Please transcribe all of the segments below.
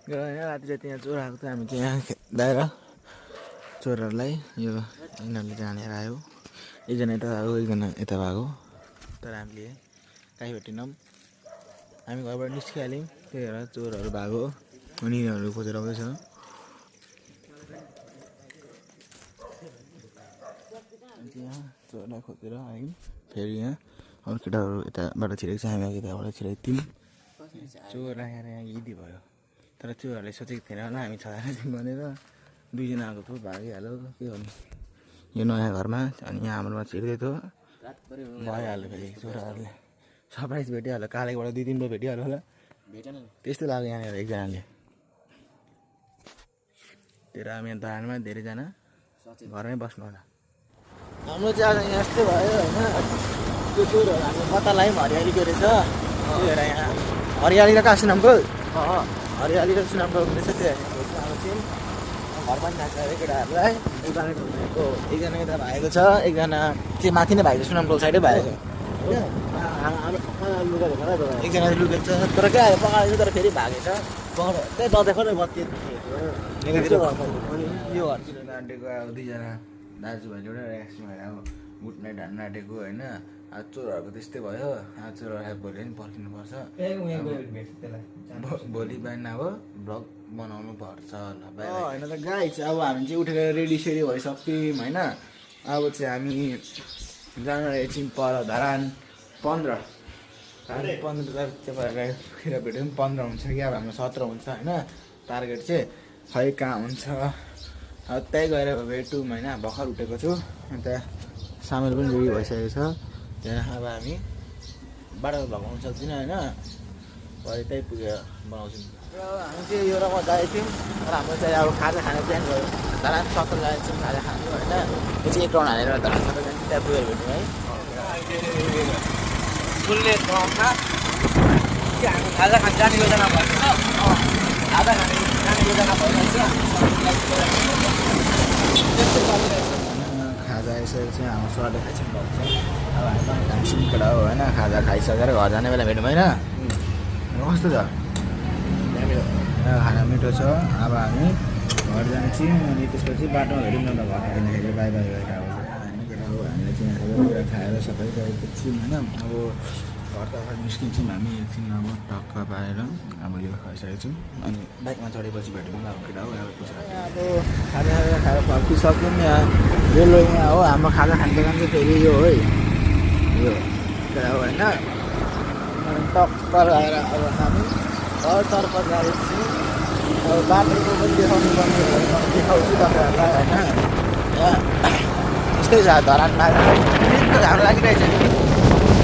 राति चाहिँ त्यहाँ चोर आएको थियो हामी चाहिँ यहाँ खेदाएर चोरहरूलाई यो यिनीहरूले चाहिँ हानेर आयो एकजना यता भएको एकजना यता भएको तर हामीले काहीँ भेटेनौँ हामी घरबाट निस्किहाल्यौँ त्यही भएर चोरहरू भएको उनीहरू खोजेर आउँदैछ यहाँ चोरलाई खोजेर आयौँ फेरि यहाँ अरू केटाहरू यताबाट छिरेको छ हामी यताबाट छिरेको थियौँ चोर आएर यहाँ यदि भयो तर चोरहरूले सोचेको थिएन होला हामी छजना भनेर दुईजना आएको थियो भागिहाल्यो के गर्नु यो नयाँ घरमा अनि यहाँ हाम्रोमा छिर्दै थियो भइहाल्यो फेरि चोरहरूले सरप्राइज भेटिहाल्यो कालेबाट 2-3 बजे भेटिहाल्यो होला भेटेन त्यस्तो लाग्यो यहाँनिर एकजनाले तेरो हामी यहाँ दानमा धेरैजना घरमै बस्नु होला हाम्रो चाहिँ आज यहाँ यस्तै भयो होइन त्यो चोरहरू हाम्रो पत्ता लगायौँ हरियालीको रहेछ त्यही भएर यहाँ हरियाली र कासु नामको हरियाली र सुनामको रहेछ त्यो घर पनि थाहा छ अरे केटाहरूलाई एकजना यता भएको छ एकजना चाहिँ माथि नै भएको छ सुनामको साइडै भएको एकजना लुकेको छ तर क्या पकाएको तर फेरि भागेछ त्यही ददेखो बत्ती यो घरतिर नाटेको अब 2जना दाजुभाइले एउटा रेक्समा अब घुट्ने ढान्न आँटेको होइन आज चोरहरूको त्यस्तै भयो आज चोरहरूलाई भोलि पनि पर्खिनुपर्छ भोलि बिहान अब भ्लग बनाउनु पर्छ होइन त गाइस अब हामी चाहिँ उठेर रेडी सेडी भइसक्यौँ होइन अब चाहिँ हामी जानु एकछिन पर धरान 15 चाहिँ भेट्यौँ 15 हुन्छ कि अब हाम्रो 17 हुन्छ होइन टार्गेट चाहिँ खै कहाँ हुन्छ अब त्यही गएर भेटौँ होइन भर्खर उठेको छु अन्त सामेल पनि रेडी भइसकेको छ त्यहाँ अब हामी बाटो भगाउनु सक्दिनँ होइन भरे त्यही पुगेर बनाउँछौँ र हामी चाहिँ यो रमा गएको थियौँ र हाम्रो चाहिँ अब खाजा खाने प्लान गयो धरान 17 जान्छौँ खाजा खानु होइन त्यो चाहिँ 1 राउन्ड हालेर धरान 17 जान्छौँ त्यहाँ पुगेर भेट्यौँ है फुल्ने ठाउँमा हामी खाजा खान जाने योजना भएको छ खाजा खाने जाने योजना भइरहेछ खाजा यसरी चाहिँ हाम्रो स्वाद खाइसक्नु भएको छ अब हामी पनि खान्छौँ केटा हो होइन खाजा खाइसकेर घर जाने बेला भेटौँ होइन कस्तो छ खाना मिठो छ अब हामी घर जान्छौँ अनि त्यसपछि बाटोमा भेटौँ न त घर आइँदाखेरि बाई बाई भएर आउँछ होइन केटा हो हामीले चाहिँ खाएर सबै गएको छौँ होइन अब घरतर्फ निस्किन्छौँ हामी एकछिन अब टक्क पारेर अब यो खाइसकेको छौँ अनि बाइकमा चढेपछि भेटौँ अब केटा हो अब खाजा खाएर फर्किसक्यौँ यहाँ रेलवे यहाँ हो हाम्रो खाजा खाने दोकान चाहिँ फेरि यो है यो केटा हो होइन टक्क लगाएर अब हामी घरतर्फ जाँदैछौँ अब बाटोको पनि देखाउनु पर्ने देखाउँछु तपाईँहरूलाई होइन यस्तै छ धरानमा घाम लागिरहेछ नि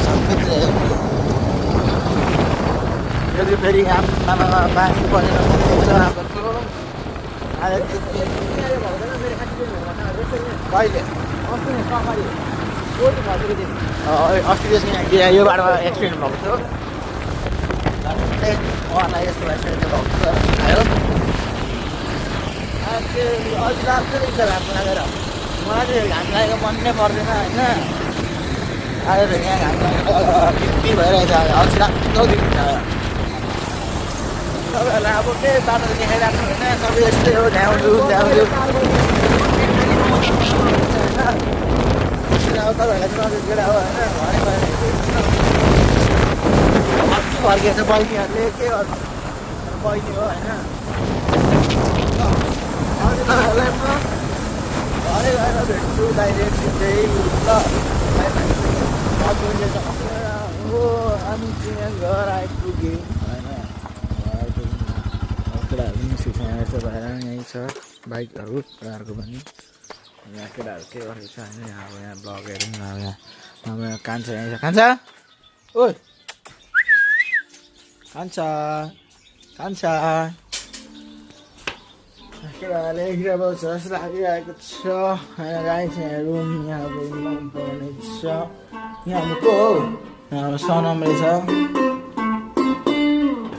सबै यो चाहिँ फेरि आमामा पानी परेर कहिले अस्ति त्यसमा यो बाटोमा एक्सिडेन्ट भएको थियो उहाँलाई यस्तो एक्सिडेन्ट भएको थियो आयो अझ लाग्छ नि घाम लागेर मलाई चाहिँ घाम लागेको मन नै पर्दैन होइन आएर यहाँ घाम लागेर के भइरहेछ अझ लाग्दो देखिन्छ तपाईँहरूलाई अब केही बाटो देखाइराख्नु होइन सबै यस्तै हो ध्याउँछु ध्याउँछु अब तपाईँहरूलाई नजिक केटा हो होइन घरै फर्किएछ बहिनीहरूले के गर्नु बहिनी हो होइन तपाईँहरूलाई म घरै गएर भेट्छु डाइरेक्ट सिधै ल हो हामी चाहिँ घर आइपुग्यौँ होइन घर आइपुग्यौँ केटाहरू पनि सिक्छ यस्तो भएर यहीँ छ बाइकहरू केटाहरूको पनि यहाँ केटाहरू के गरेको छ होइन यहाँ अब यहाँ ब्लगहरू पनि अब यहाँ हाम्रो यहाँ कान्छा यहीँ छ कान्छा ओ कान्छा कान्छा केटाहरूले गिराएको छ जस्तो लागिरहेको छ यहाँ गाई छ यहाँ रुम यहाँ अब बनाउने छ यहाँ हाम्रो को हो यहाँ हाम्रो सनम रहेछ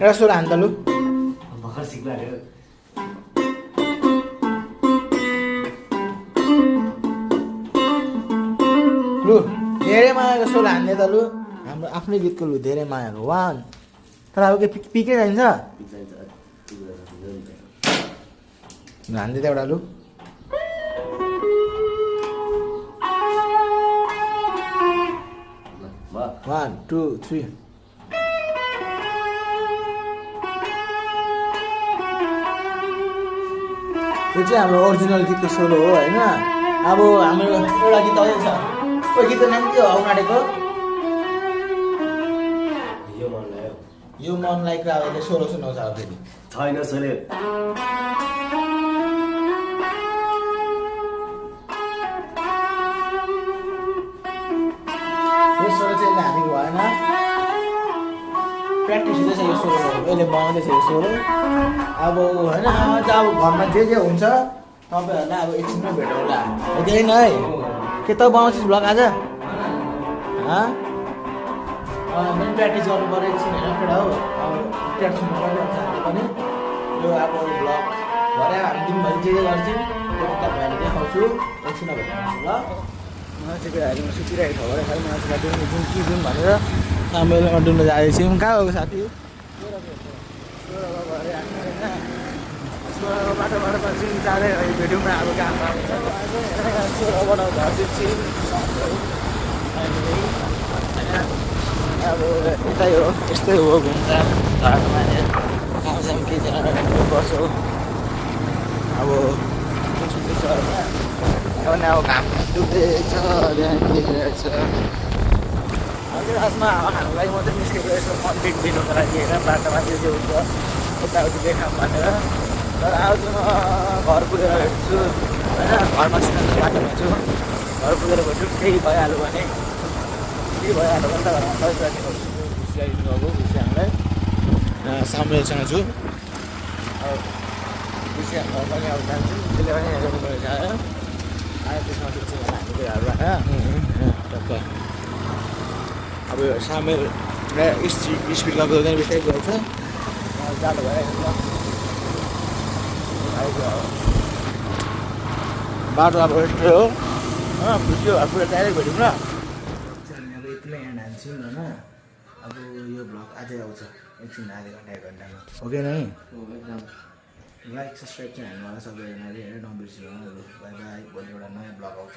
एउटा सोर हान्दा लु भर्खर सिक्यो लु धेरै मायाको सोल हान्ने त लु हाम्रो आफ्नै गीतको लु धेरै मायाको 1 तर अब के पिकै चाहिन्छ हान्दै एउटा लु 1 2 3 यो चाहिँ हाम्रो ओरिजिनल गीतको सोलो हो होइन अब हाम्रो एउटा गीत आउँदैछ त्यो गीतको नाम के हो आउन आँटेको यो मनलाई अब सोलो सुनाउँछ अब फेरि छैन सुने यो सोलो चाहिँ हामी भएन प्र्याक्टिस हुँदैछ यो सोलो अहिले बनाउँदैछ यो सोलो अब होइन अब घरमा जे हुन्छ तपाईँहरूलाई अब एकछिनमा भेटौँला त्यही नै के त बनाउँछस् भ्लग आज पनि प्र्याक्टिस गर्नु पऱ्यो एकछिन होइन केटा हो अब प्र्याक्टिस हुनुपर्ने हुन्छ हामीले पनि यो अब भ्लग भरे हामी दिनभरि जे गर्छौँ त्यो तपाईँहरूले देखाउँछु एकछिनमा भेटाउँछु ल मान्छे केटाहरू सुतिरहेको छ भरे खालि मान्छेलाई डुल्नु जाउँ कि जाउँ भनेर सामेलमा डुल्नु जाँदैछौँ कहाँ हो साथी सोह्र भरे हामी होइन सोह्र बाटो जाँदै भेट्यौँ न अब काम सोह्रबाट घर अब यतै हो यस्तै हो घुम्दा घरमा कामसाम के गर्छौँ अब अब घाम डुब्दैछ बिहान देखिरहेको छ हजुर खासमा हामीलाई मात्रै निस्केको यसो कन्टेन्ट दिनुको लागि होइन बाटोमा जे हुन्छ यताउति देखाऊँ भनेर तर आज म घर पुगेर भेट्छु होइन घरमा सुनाएको बाटोमा छु घर पुगेर भेट्छु केही भइहाल्यो भने के भइहाल्यो भने त घरमा सजिलो खुसियाइदिनु भएको खुसी हामीलाई साम्यसँग छु अब खुसी घर पनि अब जान्छु त्यसले पनि हेर्नु परेको छ होइन आयो त्यसमा सुत्छु भने हामी कुराहरू टक्क अब यो सामेल स्पिड गएको पनि बिस्तारै गएको छ जाडो भइरहेको छ बाटो अब यस्तै हो खुसी हो पुरा डाइरेक्ट भेट्यौँ न हामी अब यतिमै यहाँ हान्छौँ होइन अब यो भ्लग अझै आउँछ एकछिन आधा घन्टा 1 घन्टामा ओके नै एकदम लाइक सब्सक्राइब चाहिँ हाल्नु होला सबैजनाले हेरेर नबिर्सिनु बाई बाई भोलि एउटा नयाँ भ्लग आउँछ